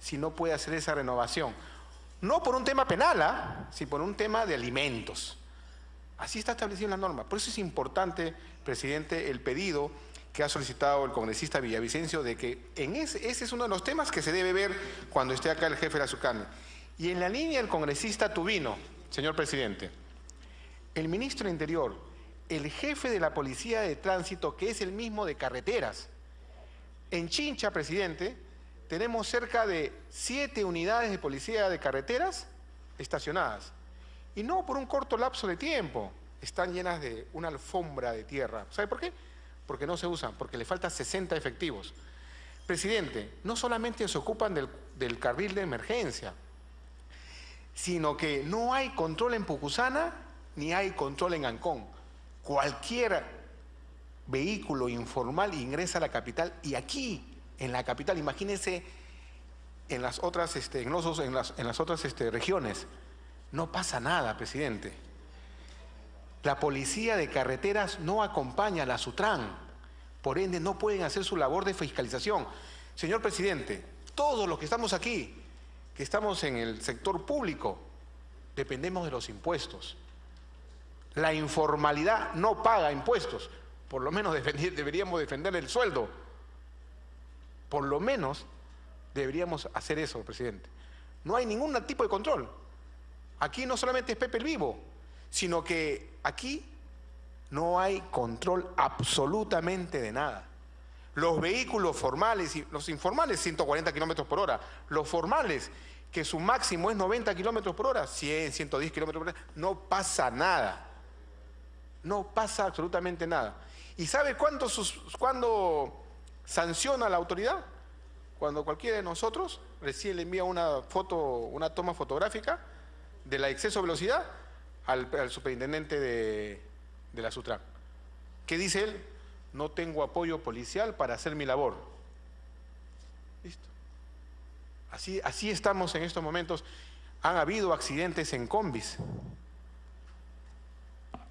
si no puede hacer esa renovación. No por un tema penal, sino por un tema de alimentos. Así está establecido en la norma. Por eso es importante, presidente, el pedido que ha solicitado el congresista Villavicencio de que ese es uno de los temas que se debe ver cuando esté acá el jefe de la SUCAMI. Y en la línea del congresista Tubino, señor presidente, el ministro del Interior, el jefe de la Policía de Tránsito, que es el mismo de carreteras. En Chincha, presidente, tenemos cerca de 7 unidades de policía de carreteras estacionadas. Y no por un corto lapso de tiempo, están llenas de una alfombra de tierra. ¿Sabe por qué? Porque no se usan, porque le faltan 60 efectivos. Presidente, no solamente se ocupan del carril de emergencia, sino que no hay control en Pucusana ni hay control en Ancón. Cualquier vehículo informal ingresa a la capital y aquí, en la capital, imagínense en las otras, en las otras regiones, no pasa nada, presidente. La policía de carreteras no acompaña a la SUTRAN, por ende no pueden hacer su labor de fiscalización. Señor presidente, todos los que estamos aquí, que estamos en el sector público, dependemos de los impuestos. La informalidad no paga impuestos, por lo menos deberíamos defender el sueldo. Por lo menos deberíamos hacer eso, presidente. No hay ningún tipo de control. Aquí no solamente es Pepe el Vivo, sino que aquí no hay control absolutamente de nada. Los vehículos formales y los informales 140 kilómetros por hora, los formales que su máximo es 90 kilómetros por hora, 100, 110 kilómetros por hora, no pasa nada. No pasa absolutamente nada. ¿Y sabe cuándo sanciona la autoridad? Cuando cualquiera de nosotros recién le envía una toma fotográfica de la exceso de velocidad al superintendente de la SUTRAN. ¿Qué dice él? No tengo apoyo policial para hacer mi labor. Listo. Así estamos en estos momentos. Han habido accidentes en combis.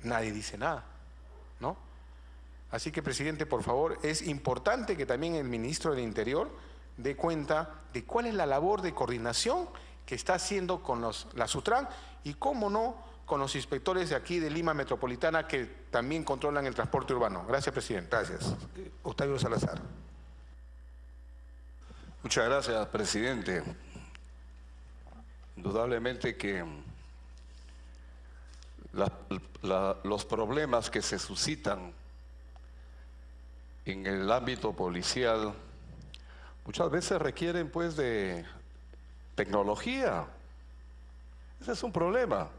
Nadie dice nada, ¿no? Así que, presidente, por favor, es importante que también el ministro del Interior dé cuenta de cuál es la labor de coordinación que está haciendo con la SUTRAN y, cómo no, con los inspectores de aquí de Lima Metropolitana que también controlan el transporte urbano. Gracias, presidente. Gracias. Octavio Salazar. Muchas gracias, presidente. Indudablemente que los problemas que se suscitan en el ámbito policial muchas veces requieren pues de tecnología. Ese es un problema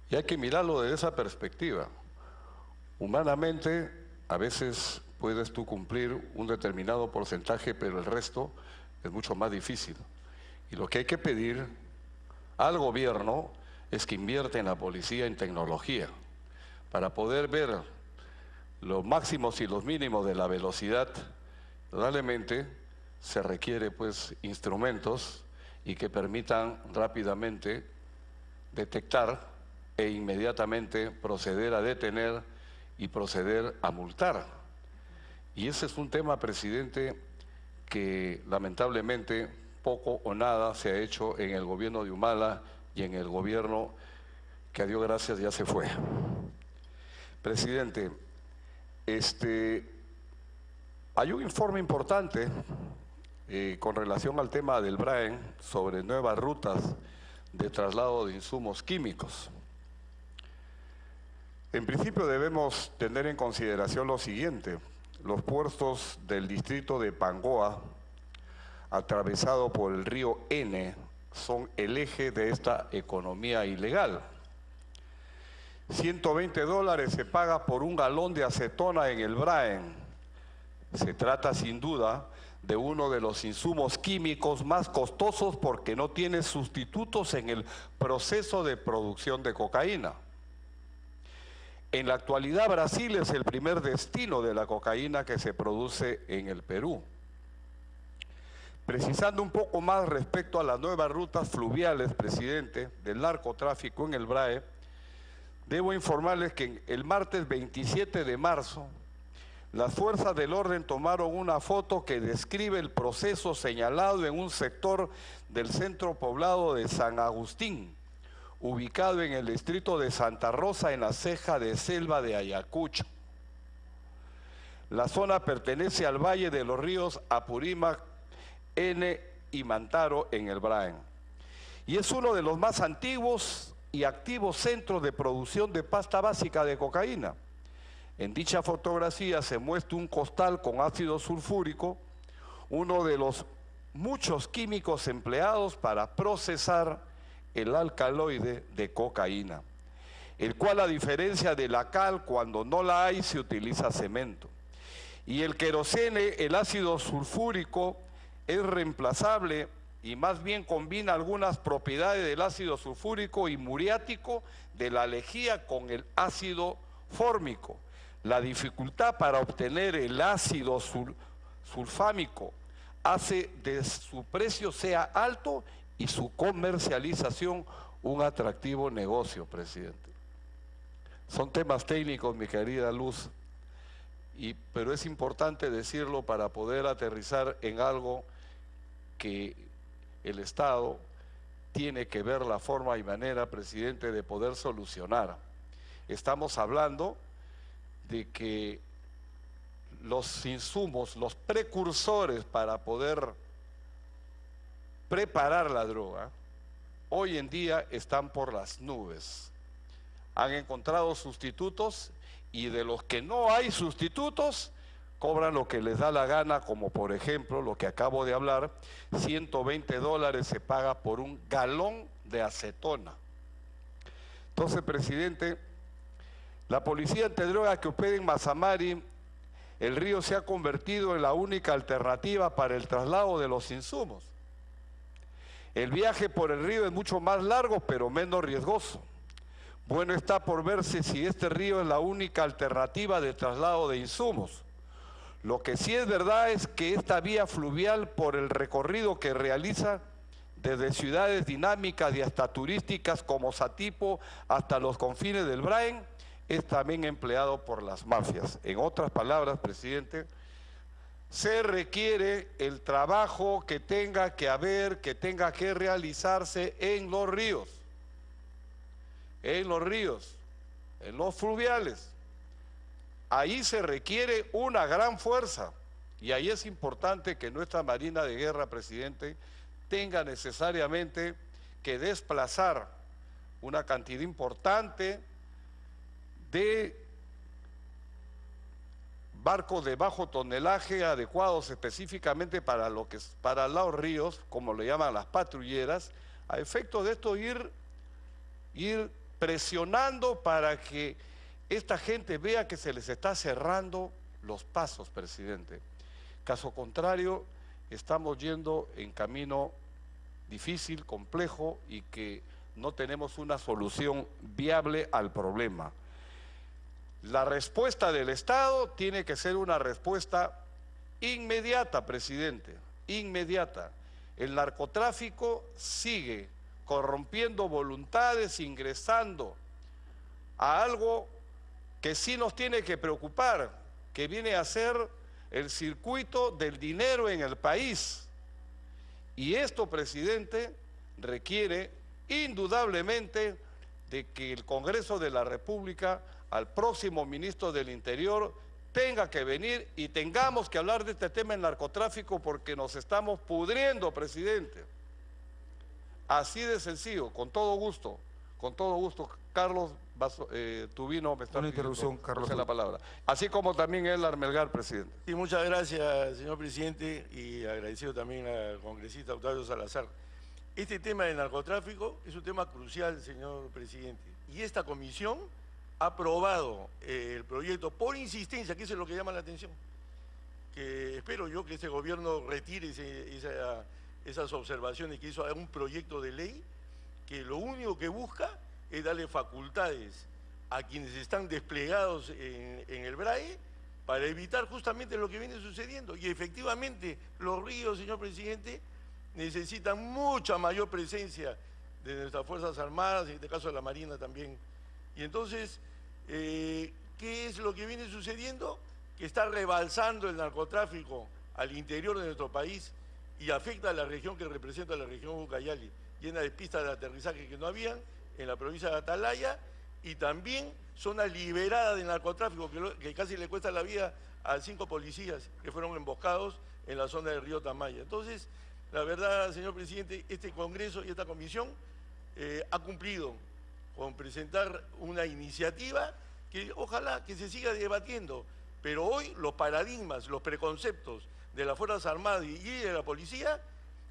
y hay que mirarlo desde esa perspectiva. Humanamente a veces puedes tú cumplir un determinado porcentaje, pero el resto es mucho más difícil, y lo que hay que pedir al gobierno es que invierte en la policía en tecnología para poder ver los máximos y los mínimos de la velocidad. Probablemente se requiere pues instrumentos y que permitan rápidamente detectar e inmediatamente proceder a detener y proceder a multar. Y ese es un tema, presidente, que lamentablemente poco o nada se ha hecho en el gobierno de Humala y en el gobierno que a Dios gracias ya se fue. Presidente, hay un informe importante con relación al tema del BRAEN sobre nuevas rutas de traslado de insumos químicos. En principio debemos tener en consideración lo siguiente: los puertos del distrito de Pangoa, atravesado por el río N, son el eje de esta economía ilegal. $120 se paga por un galón de acetona en el BRAEN. Se trata sin duda de uno de los insumos químicos más costosos porque no tiene sustitutos en el proceso de producción de cocaína. En la actualidad Brasil es el primer destino de la cocaína que se produce en el Perú. Precisando un poco más respecto a las nuevas rutas fluviales, presidente, del narcotráfico en el BRAE, debo informarles que el martes 27 de marzo las fuerzas del orden tomaron una foto que describe el proceso señalado en un sector del centro poblado de San Agustín, ubicado en el distrito de Santa Rosa, en la ceja de selva de Ayacucho. La zona pertenece al valle de los ríos Apurímac, N y Mantaro en el Braen. Y es uno de los más antiguos y activos centros de producción de pasta básica de cocaína. En dicha fotografía se muestra un costal con ácido sulfúrico, uno de los muchos químicos empleados para procesar el alcaloide de cocaína, el cual, a diferencia de la cal, cuando no la hay se utiliza cemento. Y el querosene, el ácido sulfúrico, es reemplazable y más bien combina algunas propiedades del ácido sulfúrico y muriático de la lejía con el ácido fórmico. La dificultad para obtener el ácido sulfámico hace de su precio sea alto y su comercialización un atractivo negocio, presidente. Son temas técnicos, mi querida Luz, pero es importante decirlo para poder aterrizar en algo que el Estado tiene que ver la forma y manera, presidente, de poder solucionar. Estamos hablando de que los insumos, los precursores para poder preparar la droga, hoy en día están por las nubes. Han encontrado sustitutos y de los que no hay sustitutos, cobran lo que les da la gana, como por ejemplo lo que acabo de hablar, $120 se paga por un galón de acetona. Entonces, presidente, la policía antidroga que opera en Mazamari, el río se ha convertido en la única alternativa para el traslado de los insumos. El viaje por el río es mucho más largo, pero menos riesgoso. Bueno, está por verse si este río es la única alternativa de traslado de insumos. Lo que sí es verdad es que esta vía fluvial, por el recorrido que realiza desde ciudades dinámicas y hasta turísticas como Satipo hasta los confines del Braen, es también empleado por las mafias. En otras palabras, presidente, se requiere el trabajo que tenga que haber, que tenga que realizarse en los ríos, en los fluviales. Ahí se requiere una gran fuerza y ahí es importante que nuestra Marina de Guerra, presidente, tenga necesariamente que desplazar una cantidad importante de barcos de bajo tonelaje adecuados específicamente para los ríos, como le llaman las patrulleras, a efecto de esto ir presionando para que esta gente vea que se les está cerrando los pasos, presidente. Caso contrario, estamos yendo en camino difícil, complejo y que no tenemos una solución viable al problema. La respuesta del Estado tiene que ser una respuesta inmediata, presidente, inmediata. El narcotráfico sigue corrompiendo voluntades, ingresando a algo que sí nos tiene que preocupar, que viene a ser el circuito del dinero en el país. Y esto, presidente, requiere indudablemente de que el Congreso de la República, al próximo ministro del Interior, tenga que venir y tengamos que hablar de este tema del narcotráfico porque nos estamos pudriendo, presidente. Así de sencillo, con todo gusto, Carlos Tubino me está Una interrupción, Carlos. la palabra. Así como también Edlar Melgar, presidente. Sí, muchas gracias, señor presidente, y agradecido también al congresista Octavio Salazar. Este tema del narcotráfico es un tema crucial, señor presidente, y esta comisión ha aprobado el proyecto por insistencia, que eso es lo que llama la atención, que espero yo que este gobierno retire esas observaciones que hizo un proyecto de ley que lo único que busca es darle facultades a quienes están desplegados en el BRAE para evitar justamente lo que viene sucediendo. Y efectivamente los ríos, señor presidente, necesitan mucha mayor presencia de nuestras Fuerzas Armadas, en este caso de la Marina también. Y entonces, ¿qué es lo que viene sucediendo? que está rebalsando el narcotráfico al interior de nuestro país y afecta a la región que representa la región Ucayali, llena de pistas de aterrizaje que no habían en la provincia de Atalaya, y también zona liberada del narcotráfico, que casi le cuesta la vida a 5 policías que fueron emboscados en la zona del río Tamaya. Entonces, la verdad, señor presidente, este Congreso y esta comisión ha cumplido con presentar una iniciativa que ojalá que se siga debatiendo, pero hoy los paradigmas, los preconceptos de las Fuerzas Armadas y de la policía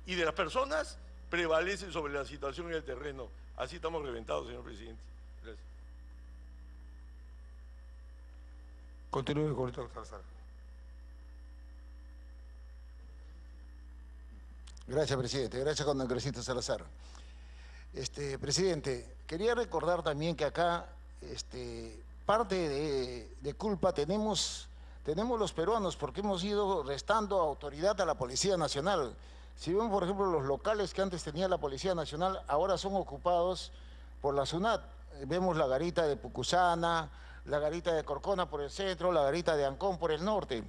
y de las personas prevalecen sobre la situación en el terreno. Así estamos reventados, señor presidente. Gracias. Continúe, Congresista Salazar. Gracias, presidente. Gracias, congresista Salazar. Presidente, quería recordar también que acá parte de culpa tenemos los peruanos, porque hemos ido restando autoridad a la Policía Nacional. Si vemos, por ejemplo, los locales que antes tenía la Policía Nacional, ahora son ocupados por la SUNAT. Vemos la garita de Pucusana, la garita de Corcona por el centro, la garita de Ancón por el norte.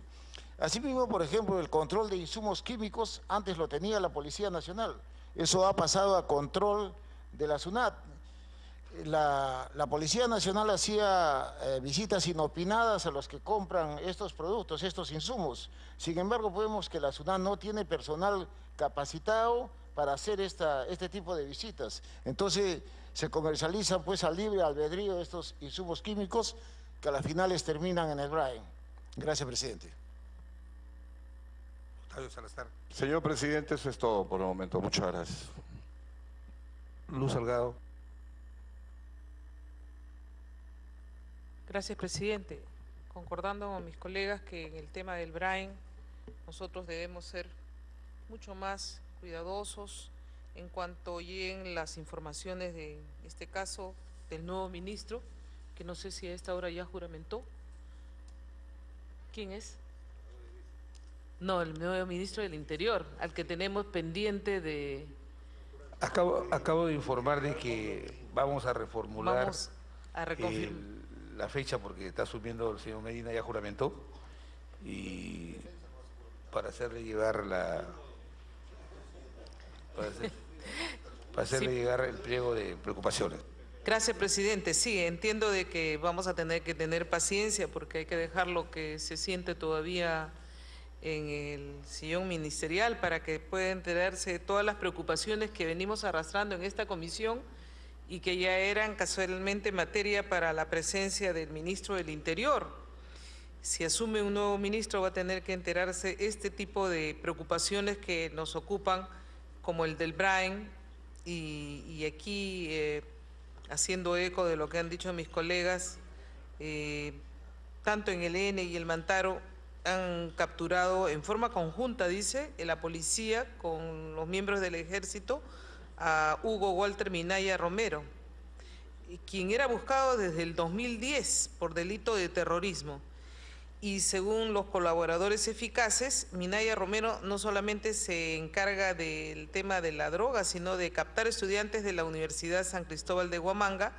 Asimismo, por ejemplo, el control de insumos químicos antes lo tenía la Policía Nacional. Eso ha pasado a control de la SUNAT. La Policía Nacional hacía visitas inopinadas a los que compran estos productos, estos insumos. Sin embargo, vemos que la SUNAT no tiene personal capacitado para hacer este tipo de visitas. Entonces, se comercializan pues al libre albedrío estos insumos químicos que a las finales terminan en el Brain. Gracias, presidente. Octavio Salazar. Señor presidente, eso es todo por el momento. Muchas gracias. Luz Salgado. Gracias, presidente. Concordando con mis colegas que en el tema del Brain nosotros debemos ser mucho más cuidadosos en cuanto lleguen las informaciones de este caso del nuevo ministro, que no sé si a esta hora ya juramentó. ¿Quién es? No, el nuevo ministro del Interior, al que tenemos pendiente de… Acabo de informar de que vamos a reformular Vamos a reconfirmar. la fecha, porque está asumiendo el señor Medina, ya juramentó, y para hacerle llegar para hacerle llegar el pliego de preocupaciones. Gracias, presidente. Sí, entiendo de que vamos a tener que tener paciencia porque hay que dejarlo que se siente todavía en el sillón ministerial para que pueda enterarse de todas las preocupaciones que venimos arrastrando en esta comisión y que ya eran casualmente materia para la presencia del ministro del Interior. Si asume un nuevo ministro va a tener que enterarse este tipo de preocupaciones que nos ocupan, como el del Brain, y aquí haciendo eco de lo que han dicho mis colegas, tanto en el ENE y el Mantaro han capturado en forma conjunta, dice, la policía con los miembros del ejército a Hugo Walter Minaya Romero, quien era buscado desde el 2010 por delito de terrorismo. Y según los colaboradores eficaces, Minaya Romero no solamente se encarga del tema de la droga, sino de captar estudiantes de la Universidad San Cristóbal de Huamanga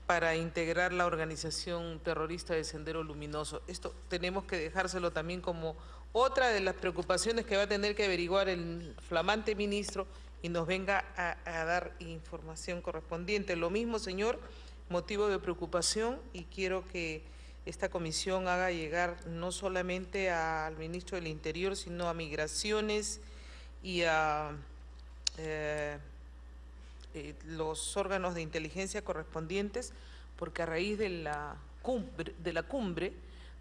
para integrar la organización terrorista de Sendero Luminoso. Esto tenemos que dejárselo también como otra de las preocupaciones que va a tener que averiguar el flamante ministro y nos venga a dar información correspondiente. Lo mismo, señor, motivo de preocupación, y quiero que esta comisión haga llegar no solamente al ministro del Interior, sino a Migraciones y a los órganos de inteligencia correspondientes, porque a raíz de la cumbre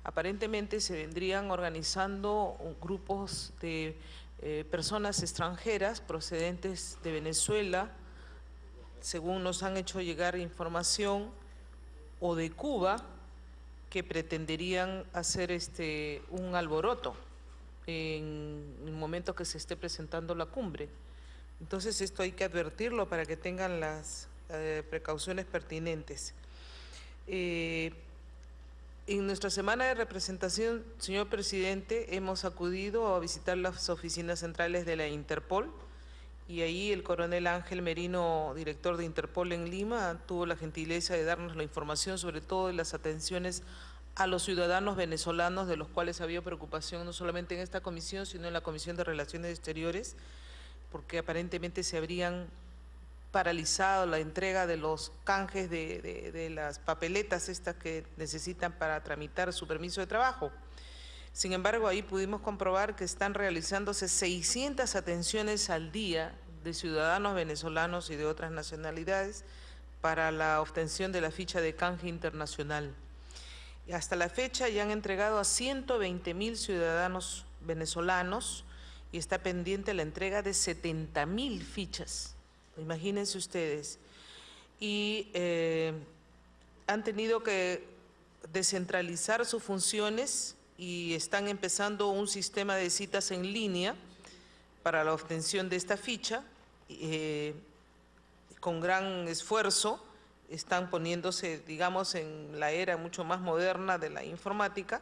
aparentemente se vendrían organizando grupos de personas extranjeras procedentes de Venezuela, según nos han hecho llegar información, o de Cuba, que pretenderían hacer un alboroto en el momento que se esté presentando la cumbre. Entonces esto hay que advertirlo para que tengan las precauciones pertinentes. En nuestra semana de representación, señor presidente, hemos acudido a visitar las oficinas centrales de la Interpol, y ahí el coronel Ángel Merino, director de Interpol en Lima, tuvo la gentileza de darnos la información sobre todo de las atenciones a los ciudadanos venezolanos, de los cuales había preocupación no solamente en esta comisión, sino en la Comisión de Relaciones Exteriores, porque aparentemente se habrían paralizado la entrega de los canjes de las papeletas estas que necesitan para tramitar su permiso de trabajo. Sin embargo, ahí pudimos comprobar que están realizándose 600 atenciones al día de ciudadanos venezolanos y de otras nacionalidades para la obtención de la ficha de canje internacional. Y hasta la fecha ya han entregado a 120.000 ciudadanos venezolanos y está pendiente la entrega de 70.000 fichas. Imagínense ustedes. Y han tenido que descentralizar sus funciones y están empezando un sistema de citas en línea para la obtención de esta ficha. Con gran esfuerzo están poniéndose, digamos, en la era mucho más moderna de la informática,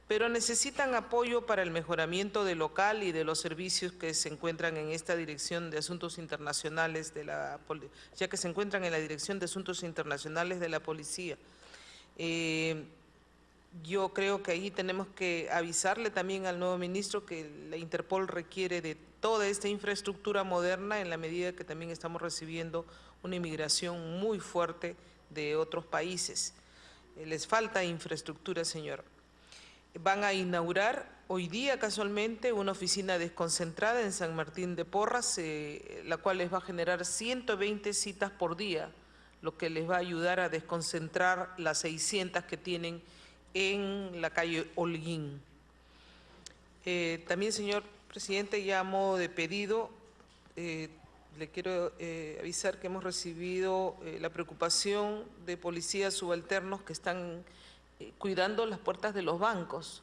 pero necesitan apoyo para el mejoramiento del local y de los servicios que se encuentran en esta Dirección de Asuntos Internacionales ya que se encuentran en la Dirección de Asuntos Internacionales de la Policía. Yo creo que ahí tenemos que avisarle también al nuevo ministro que la Interpol requiere de toda esta infraestructura moderna en la medida que también estamos recibiendo una inmigración muy fuerte de otros países. Les falta infraestructura, señor. Van a inaugurar hoy día casualmente una oficina desconcentrada en San Martín de Porras, la cual les va a generar 120 citas por día, lo que les va a ayudar a desconcentrar las 600 que tienen en la calle Holguín. También, señor presidente, ya a modo de pedido, le quiero avisar que hemos recibido la preocupación de policías subalternos que están cuidando las puertas de los bancos,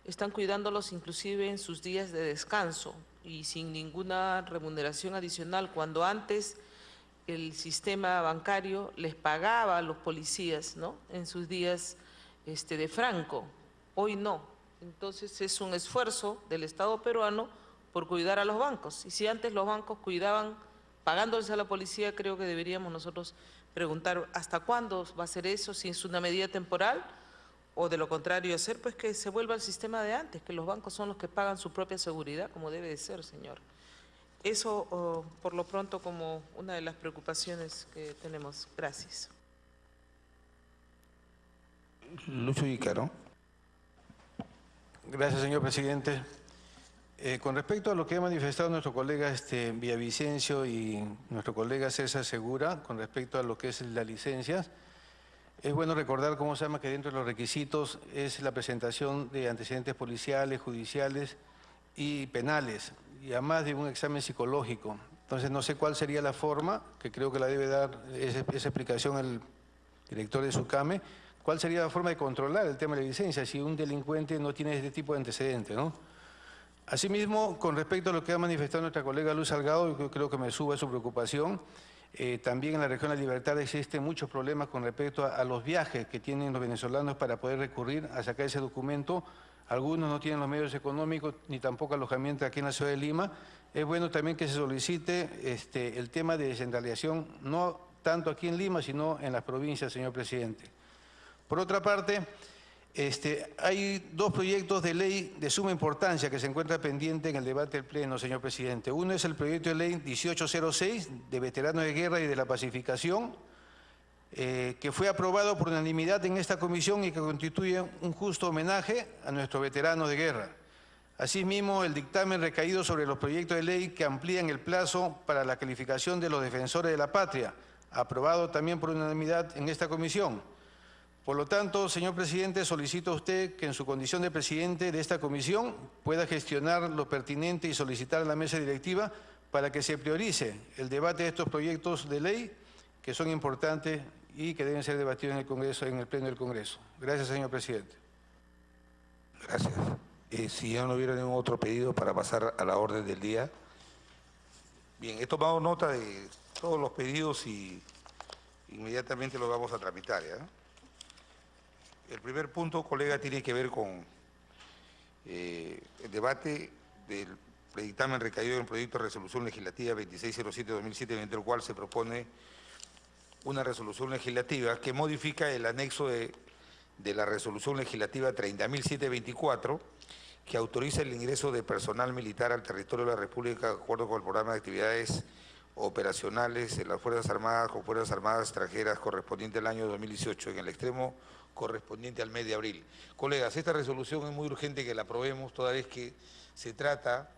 están cuidándolos inclusive en sus días de descanso y sin ninguna remuneración adicional, cuando antes el sistema bancario les pagaba a los policías, ¿no?, en sus días de Franco. Hoy no. Entonces es un esfuerzo del Estado peruano por cuidar a los bancos. Y si antes los bancos cuidaban pagándoles a la policía, creo que deberíamos nosotros preguntar hasta cuándo va a ser eso, si es una medida temporal o de lo contrario hacer pues que se vuelva al sistema de antes, que los bancos son los que pagan su propia seguridad, como debe de ser, señor. Eso por lo pronto como una de las preocupaciones que tenemos. Gracias. Lucho Ícaro. Gracias, señor presidente. Con respecto a lo que ha manifestado nuestro colega Villavicencio y nuestro colega César Segura, con respecto a lo que es las licencias, es bueno recordar que dentro de los requisitos es la presentación de antecedentes policiales, judiciales y penales, y además de un examen psicológico. Entonces no sé cuál sería la forma, que creo que la debe dar esa explicación el director de SUCAME, cuál sería la forma de controlar el tema de la licencia si un delincuente no tiene este tipo de antecedentes, ¿no? Asimismo, con respecto a lo que ha manifestado nuestra colega Luz Salgado, yo creo que me sube su preocupación. También en la región de la Libertad existen muchos problemas con respecto a los viajes que tienen los venezolanos para poder recurrir a sacar ese documento. Algunos no tienen los medios económicos ni tampoco alojamiento aquí en la ciudad de Lima. Es bueno también que se solicite el tema de descentralización, no tanto aquí en Lima, sino en las provincias, señor presidente. Por otra parte, hay dos proyectos de ley de suma importancia que se encuentran pendientes en el debate del Pleno, señor presidente. Uno es el proyecto de ley 1806 de veteranos de guerra y de la pacificación, que fue aprobado por unanimidad en esta comisión y que constituye un justo homenaje a nuestros veteranos de guerra. Asimismo, el dictamen recaído sobre los proyectos de ley que amplían el plazo para la calificación de los defensores de la patria, aprobado también por unanimidad en esta comisión. Por lo tanto, señor presidente, solicito a usted que en su condición de presidente de esta comisión pueda gestionar lo pertinente y solicitar a la mesa directiva para que se priorice el debate de estos proyectos de ley que son importantes y que deben ser debatidos en el Congreso, en el Pleno del Congreso. Gracias, señor presidente. Gracias. Si ya no hubiera ningún otro pedido para pasar a la orden del día. Bien, he tomado nota de todos los pedidos y inmediatamente los vamos a tramitar, ¿ya? El primer punto, colega, tiene que ver con el debate del dictamen recaído en el proyecto de resolución legislativa 2607-2007, mediante el cual se propone una resolución legislativa que modifica el anexo de de la resolución legislativa 30.724, que autoriza el ingreso de personal militar al territorio de la República de acuerdo con el programa de actividades operacionales de las Fuerzas Armadas con Fuerzas Armadas extranjeras correspondiente al año 2018, en el extremo correspondiente al mes de abril. Colegas, esta resolución es muy urgente que la aprobemos, toda vez que se trata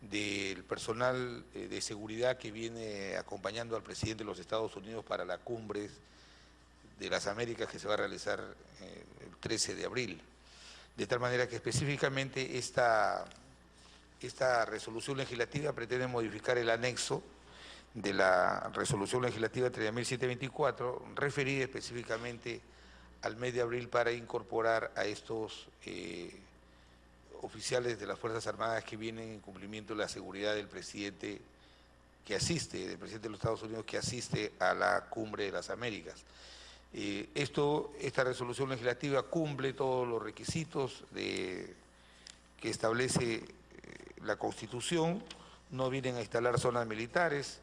del personal de seguridad que viene acompañando al presidente de los Estados Unidos para la cumbre de las Américas que se va a realizar el 13 de abril. De tal manera que específicamente esta resolución legislativa pretende modificar el anexo de la resolución legislativa 30.724, referida específicamente al mes de abril para incorporar a estos oficiales de las Fuerzas Armadas que vienen en cumplimiento de la seguridad del presidente que asiste, del presidente de los Estados Unidos que asiste a la cumbre de las Américas. Esta resolución legislativa cumple todos los requisitos que establece la Constitución, no vienen a instalar zonas militares,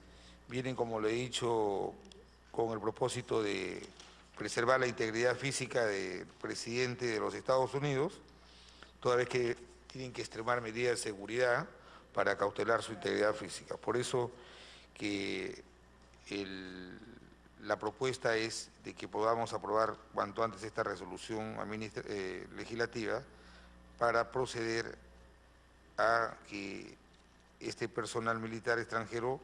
vienen, como le he dicho, con el propósito de preservar la integridad física del presidente de los Estados Unidos, toda vez que tienen que extremar medidas de seguridad para cautelar su integridad física. Por eso que la propuesta es de que podamos aprobar cuanto antes esta resolución legislativa para proceder a que este personal militar extranjero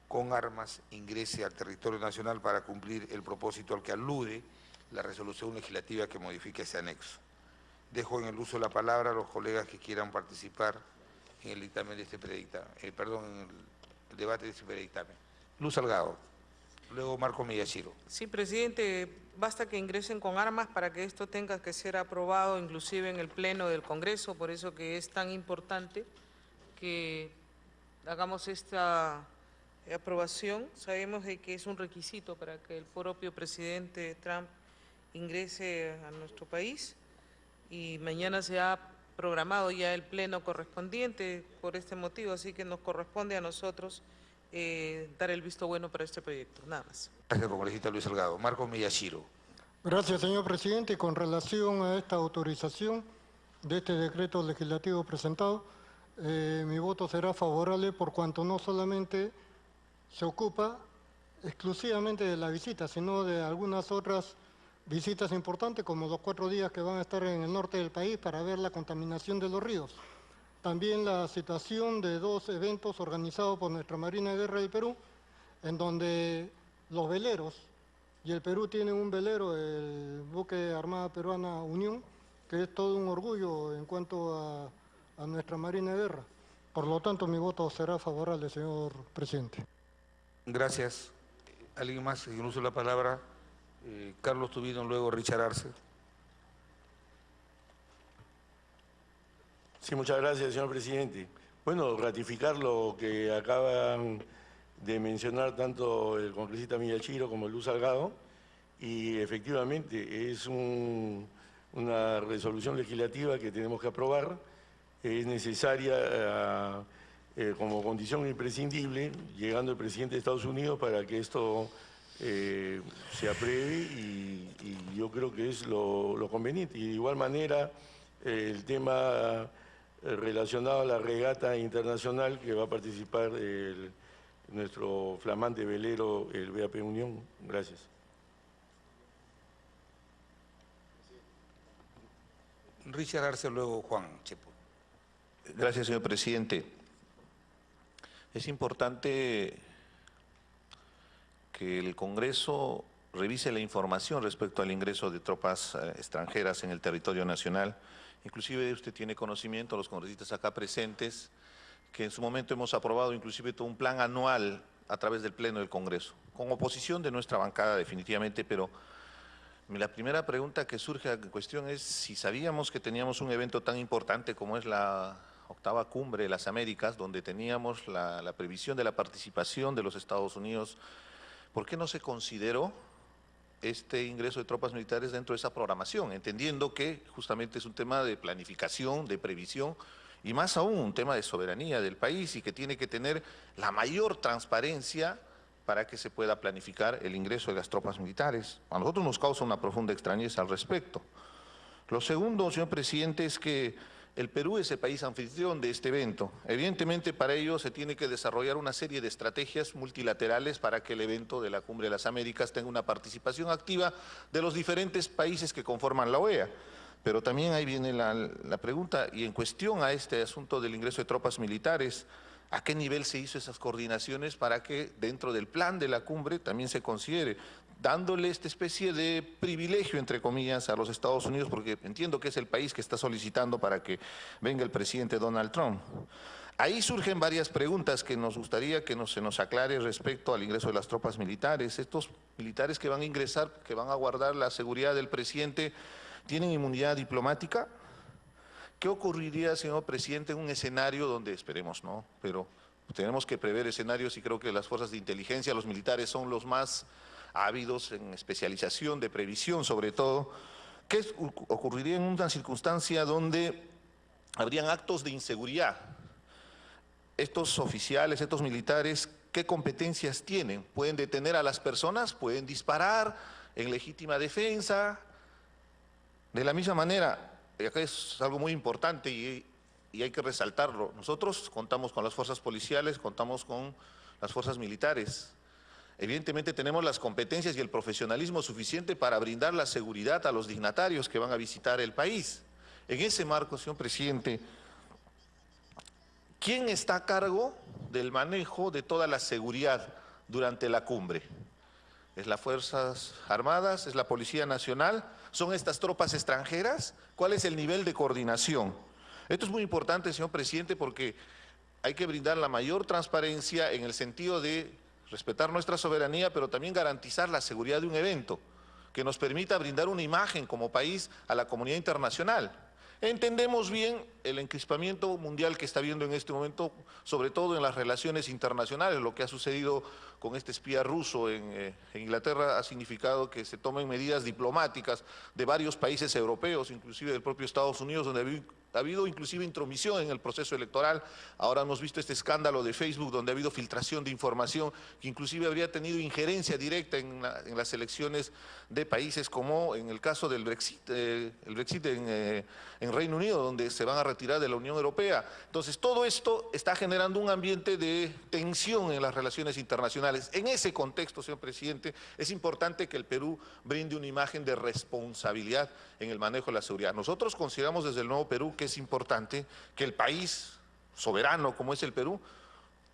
con armas ingrese al territorio nacional para cumplir el propósito al que alude la resolución legislativa que modifica ese anexo. Dejo en el uso de la palabra a los colegas que quieran participar en el dictamen de este predictamen, en el debate de este predictamen. Luz Salgado. Luego Marco Miyashiro. Sí, presidente, basta que ingresen con armas para que esto tenga que ser aprobado inclusive en el Pleno del Congreso, por eso que es tan importante que hagamos esta aprobación. Sabemos de que es un requisito para que el propio presidente Trump ingrese a nuestro país y mañana se ha programado ya el pleno correspondiente por este motivo, así que nos corresponde a nosotros dar el visto bueno para este proyecto, nada más. Gracias, congresista Luis Salgado. Marco Miyashiro. Gracias, señor presidente. Con relación a esta autorización de este decreto legislativo presentado, mi voto será favorable por cuanto no solamente se ocupa exclusivamente de la visita, sino de algunas otras visitas importantes, como los 4 días que van a estar en el norte del país para ver la contaminación de los ríos. También la situación de 2 eventos organizados por nuestra Marina de Guerra del Perú, en donde los veleros, y el Perú tiene un velero, el buque Armada Peruana Unión, que es todo un orgullo en cuanto a nuestra Marina de Guerra. Por lo tanto, mi voto será favorable, señor presidente. Gracias. ¿Alguien más en uso de la palabra? Carlos Tubino, luego Richard Arce. Sí, muchas gracias, señor presidente. Bueno, ratificar lo que acaban de mencionar tanto el congresista Miyashiro como Luz Salgado, y efectivamente es una resolución legislativa que tenemos que aprobar, es necesaria como condición imprescindible, llegando el presidente de Estados Unidos para que esto se apruebe, y yo creo que es lo conveniente. Y de igual manera el tema relacionado a la regata internacional que va a participar nuestro flamante velero, el BAP Unión. Gracias. Richard Arce, luego Juan Chepo. Gracias, señor presidente. Es importante que el Congreso revise la información respecto al ingreso de tropas extranjeras en el territorio nacional. Inclusive usted tiene conocimiento, los congresistas acá presentes, que en su momento hemos aprobado inclusive todo un plan anual a través del Pleno del Congreso, con oposición de nuestra bancada definitivamente, pero la primera pregunta que surge en cuestión es si sabíamos que teníamos un evento tan importante como es la 8ª Cumbre de las Américas, donde teníamos la previsión de la participación de los Estados Unidos. ¿Por qué no se consideró este ingreso de tropas militares dentro de esa programación? Entendiendo que justamente es un tema de planificación, de previsión, y más aún un tema de soberanía del país y que tiene que tener la mayor transparencia para que se pueda planificar el ingreso de las tropas militares. A nosotros nos causa una profunda extrañeza al respecto. Lo segundo, señor presidente, es que el Perú es el país anfitrión de este evento. Evidentemente, para ello se tiene que desarrollar una serie de estrategias multilaterales para que el evento de la Cumbre de las Américas tenga una participación activa de los diferentes países que conforman la OEA. Pero también ahí viene la pregunta, y en cuestión a este asunto del ingreso de tropas militares, ¿a qué nivel se hizo esas coordinaciones para que dentro del plan de la cumbre también se considere, dándole esta especie de privilegio, entre comillas, a los Estados Unidos, porque entiendo que es el país que está solicitando para que venga el presidente Donald Trump? Ahí surgen varias preguntas que nos gustaría que se nos aclare respecto al ingreso de las tropas militares. Estos militares que van a ingresar, que van a guardar la seguridad del presidente, ¿tienen inmunidad diplomática? ¿Qué ocurriría, señor presidente, en un escenario donde, esperemos no, pero tenemos que prever escenarios y creo que las fuerzas de inteligencia, los militares son los más ávidos en especialización, de previsión sobre todo? ¿Qué ocurriría en una circunstancia donde habrían actos de inseguridad? Estos oficiales, estos militares, ¿qué competencias tienen? ¿Pueden detener a las personas? ¿Pueden disparar en legítima defensa? De la misma manera, acá es algo muy importante y hay que resaltarlo. Nosotros contamos con las fuerzas policiales, contamos con las fuerzas militares. Evidentemente tenemos las competencias y el profesionalismo suficiente para brindar la seguridad a los dignatarios que van a visitar el país. En ese marco, señor presidente, ¿quién está a cargo del manejo de toda la seguridad durante la cumbre? ¿Es las Fuerzas Armadas? ¿Es la Policía Nacional? ¿Son estas tropas extranjeras? ¿Cuál es el nivel de coordinación? Esto es muy importante, señor presidente, porque hay que brindar la mayor transparencia en el sentido de respetar nuestra soberanía, pero también garantizar la seguridad de un evento que nos permita brindar una imagen como país a la comunidad internacional. Entendemos bien el encrispamiento mundial que está habiendo en este momento, sobre todo en las relaciones internacionales. Lo que ha sucedido con este espía ruso en Inglaterra ha significado que se tomen medidas diplomáticas de varios países europeos, inclusive del propio Estados Unidos, donde ha habido inclusive intromisión en el proceso electoral. Ahora hemos visto este escándalo de Facebook donde ha habido filtración de información que inclusive habría tenido injerencia directa en las elecciones de países, como en el caso del Brexit, en Reino Unido, donde se van a retirar de la Unión Europea. Entonces todo esto está generando un ambiente de tensión en las relaciones internacionales. En ese contexto, señor presidente, es importante que el Perú brinde una imagen de responsabilidad en el manejo de la seguridad. Nosotros consideramos desde el Nuevo Perú que es importante que el país soberano como es el Perú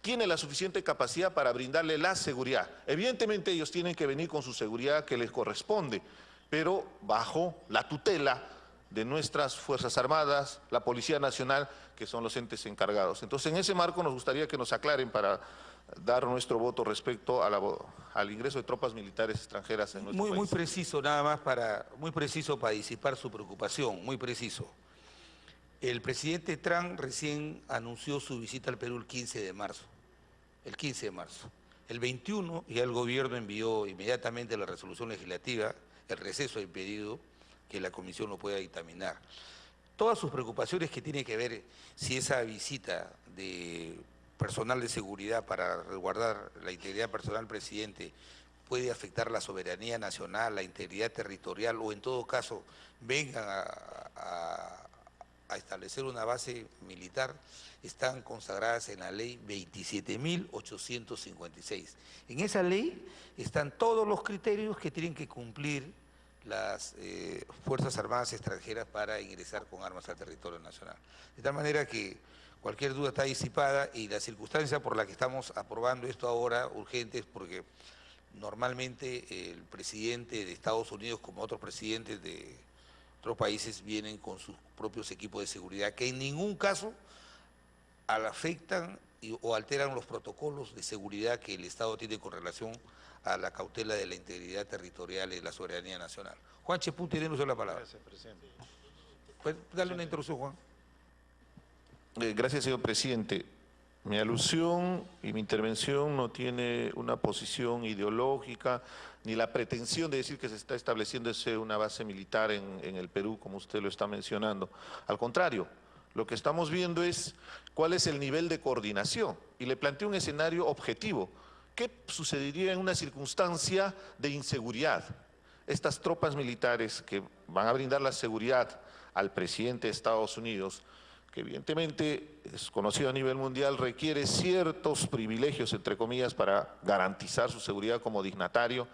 tiene la suficiente capacidad para brindarle la seguridad. Evidentemente ellos tienen que venir con su seguridad que les corresponde, pero bajo la tutela de nuestras Fuerzas Armadas, la Policía Nacional, que son los entes encargados. Entonces, en ese marco nos gustaría que nos aclaren para dar nuestro voto respecto al ingreso de tropas militares extranjeras en nuestro país. Muy preciso, nada más muy preciso para disipar su preocupación, muy preciso. El presidente Trump recién anunció su visita al Perú el 15 de marzo. El 15 de marzo. El 21 ya el gobierno envió inmediatamente la resolución legislativa, el receso ha impedido que la comisión lo pueda dictaminar. Todas sus preocupaciones que tiene que ver si esa visita de personal de seguridad para resguardar la integridad personal del presidente puede afectar la soberanía nacional, la integridad territorial o en todo caso vengan a establecer una base militar, están consagradas en la ley 27.856. En esa ley están todos los criterios que tienen que cumplir las Fuerzas Armadas extranjeras para ingresar con armas al territorio nacional. De tal manera que cualquier duda está disipada y la circunstancia por la que estamos aprobando esto ahora urgente es porque normalmente el presidente de Estados Unidos, como otros presidentes de otros países, vienen con sus propios equipos de seguridad que en ningún caso afectan o alteran los protocolos de seguridad que el Estado tiene con relación a la cautela de la integridad territorial y de la soberanía nacional. Juan Chepún, tiene usted la palabra. Gracias, presidente. Pues, dale una introducción, Juan. Gracias, señor presidente. Mi alusión y mi intervención no tiene una posición ideológica ni la pretensión de decir que se está estableciéndose una base militar en el Perú, como usted lo está mencionando. Al contrario, lo que estamos viendo es cuál es el nivel de coordinación y le planteo un escenario objetivo. ¿Qué sucedería en una circunstancia de inseguridad? estas tropas militares que van a brindar la seguridad al presidente de Estados Unidos, que evidentemente es conocido a nivel mundial, requiere ciertos privilegios, entre comillas, para garantizar su seguridad como dignatario,